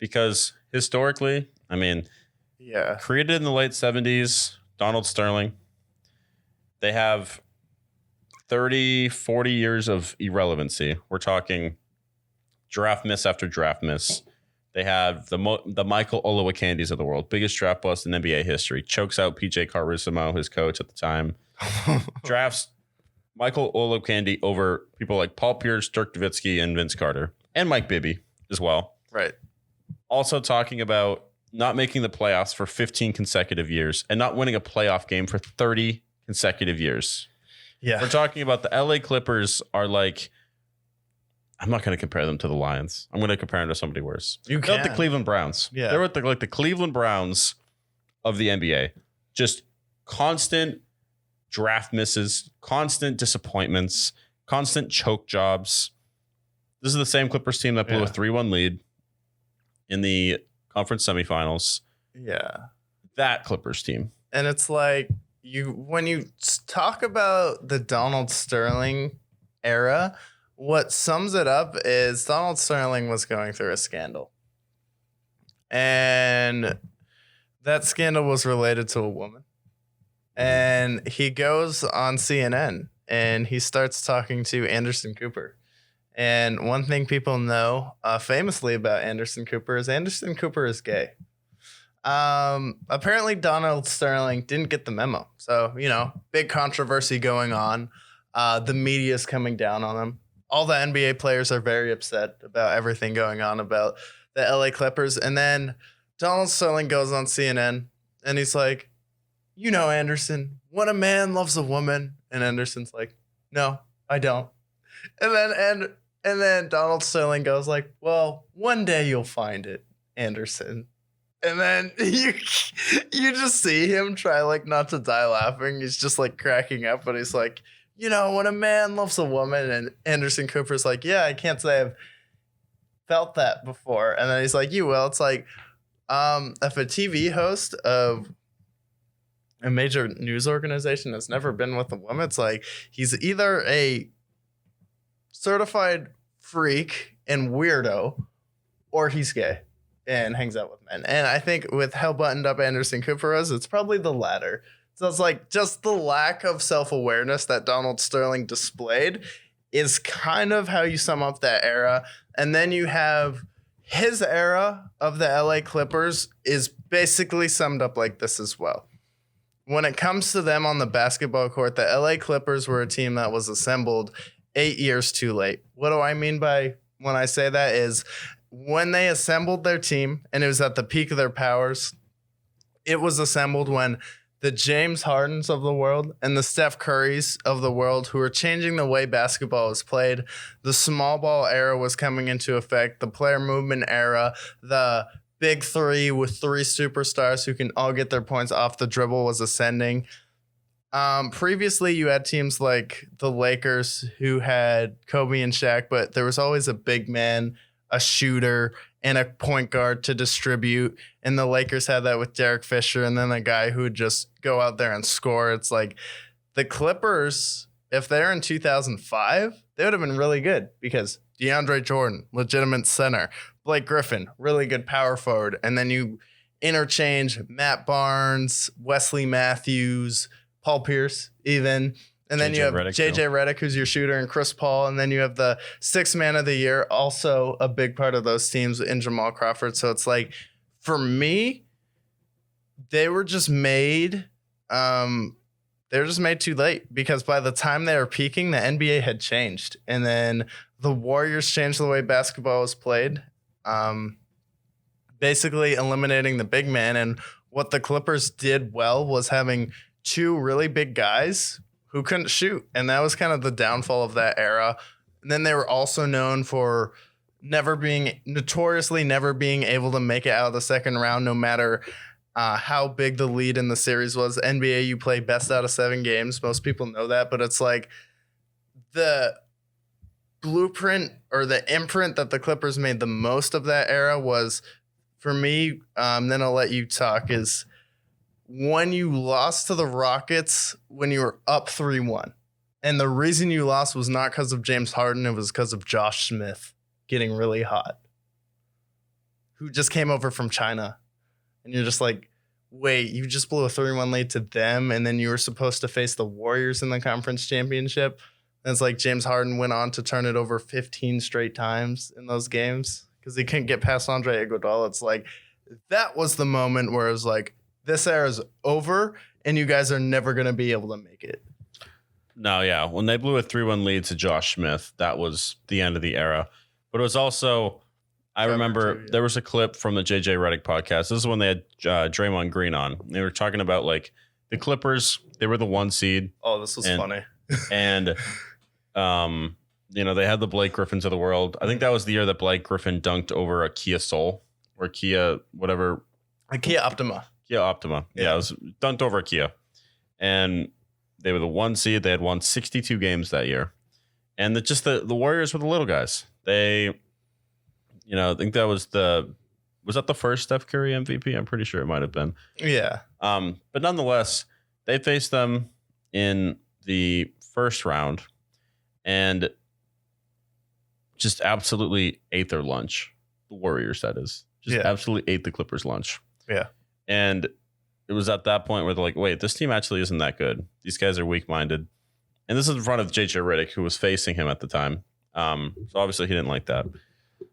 because historically, I mean, created in the late 70s, Donald Sterling, they have 30, 40 years of irrelevancy. We're talking draft miss after draft miss. They have the Michael Olowokandis of the world, biggest draft bust in NBA history. Chokes out PJ Carusimo, his coach at the time. Drafts Michael Olowokandi over people like Paul Pierce, Dirk Nowitzki, and Vince Carter, and Mike Bibby as well. Right. Also talking about not making the playoffs for 15 consecutive years and not winning a playoff game for 30 consecutive years. Yeah. We're talking about the LA Clippers are like, I'm not going to compare them to the Lions. I'm going to compare them to somebody worse. You They're can. the Cleveland Browns. Yeah. They're the Cleveland Browns of the NBA. Just constant draft misses, constant disappointments, constant choke jobs. This is the same Clippers team that blew a 3-1 lead in the conference semifinals. Yeah. That Clippers team. And it's like when you talk about the Donald Sterling era, what sums it up is Donald Sterling was going through a scandal. And that scandal was related to a woman. And he goes on CNN and he starts talking to Anderson Cooper. And one thing people know famously about Anderson Cooper is gay. Apparently Donald Sterling didn't get the memo. So, big controversy going on. The media is coming down on him. All the NBA players are very upset about everything going on about the LA Clippers. And then Donald Sterling goes on CNN and he's like, Anderson, when a man loves a woman. And Anderson's like, no, I don't. And then Donald Sterling goes like, well, one day you'll find it, Anderson. And then you just see him try like not to die laughing. He's just like cracking up, but he's like, when a man loves a woman. And Anderson Cooper's like, yeah, I can't say I've felt that before. And then he's like, you will. It's like, if a TV host of a major news organization has never been with a woman, it's like he's either a certified freak and weirdo or he's gay and hangs out with men. And I think with how buttoned up Anderson Cooper is, it's probably the latter. So it's like just the lack of self-awareness that Donald Sterling displayed is kind of how you sum up that era. And then you have his era of the LA Clippers is basically summed up like this as well. When it comes to them on the basketball court, the LA Clippers were a team that was assembled 8 years too late. What do I mean by when I say that is when they assembled their team and it was at the peak of their powers, it was assembled when the James Hardens of the world and the Steph Currys of the world who were changing the way basketball was played. The small ball era was coming into effect, the player movement era, the big three with three superstars who can all get their points off the dribble was ascending. Previously, you had teams like the Lakers who had Kobe and Shaq, but there was always a big man, a shooter, and a point guard to distribute. And the Lakers had that with Derek Fisher and then a guy who would just go out there and score. It's like the Clippers, if they're in 2005, they would have been really good because DeAndre Jordan, legitimate center. Blake Griffin, really good power forward. And then you interchange Matt Barnes, Wesley Matthews, Paul Pierce even. And then you have JJ Redick, who's your shooter, and Chris Paul. And then you have the sixth man of the year, also a big part of those teams in Jamal Crawford. So it's like, for me, they were just made too late because by the time they were peaking, the NBA had changed. And then the Warriors changed the way basketball was played, basically eliminating the big man. And what the Clippers did well was having two really big guys who couldn't shoot. And that was kind of the downfall of that era. And then they were also known for notoriously never being able to make it out of the second round, no matter how big the lead in the series was. NBA, you play best out of 7 games. Most people know that, but it's like the blueprint or the imprint that the Clippers made the most of that era was, for me, then I'll let you talk, is when you lost to the Rockets when you were up 3-1. And the reason you lost was not because of James Harden. It was because of Josh Smith getting really hot. who just came over from China. And you're just like, wait, you just blew a 3-1 lead to them, and then you were supposed to face the Warriors in the conference championship. And it's like James Harden went on to turn it over 15 straight times in those games because he couldn't get past Andre Iguodala. It's like, that was the moment where it was like, this era is over, and you guys are never going to be able to make it. No, yeah. When they blew a 3-1 lead to Josh Smith, that was the end of the era. But it was also... I remember there was a clip from the JJ Redick podcast. This is when they had Draymond Green on. They were talking about like the Clippers. They were the 1 seed. Oh, this was funny. And, they had the Blake Griffins of the world. I think that was the year that Blake Griffin dunked over a Kia Soul or Kia, whatever. A Kia Optima. Kia Optima. Yeah, it was dunked over a Kia. And they were the 1 seed. They had won 62 games that year. And the Warriors were the little guys. They... I think that was that the first Steph Curry MVP? I'm pretty sure it might have been. Yeah. But nonetheless, they faced them in the first round and just absolutely ate their lunch. The Warriors, that is. Just absolutely ate the Clippers' lunch. Yeah. And it was at that point where they're like, wait, this team actually isn't that good. These guys are weak-minded. And this is in front of JJ Redick, who was facing him at the time. So obviously he didn't like that.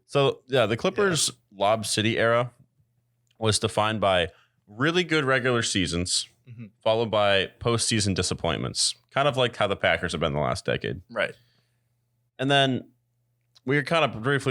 So, the Clippers' Lob City era was defined by really good regular seasons, followed by postseason disappointments, kind of like how the Packers have been the last decade. Right. And then we kind of briefly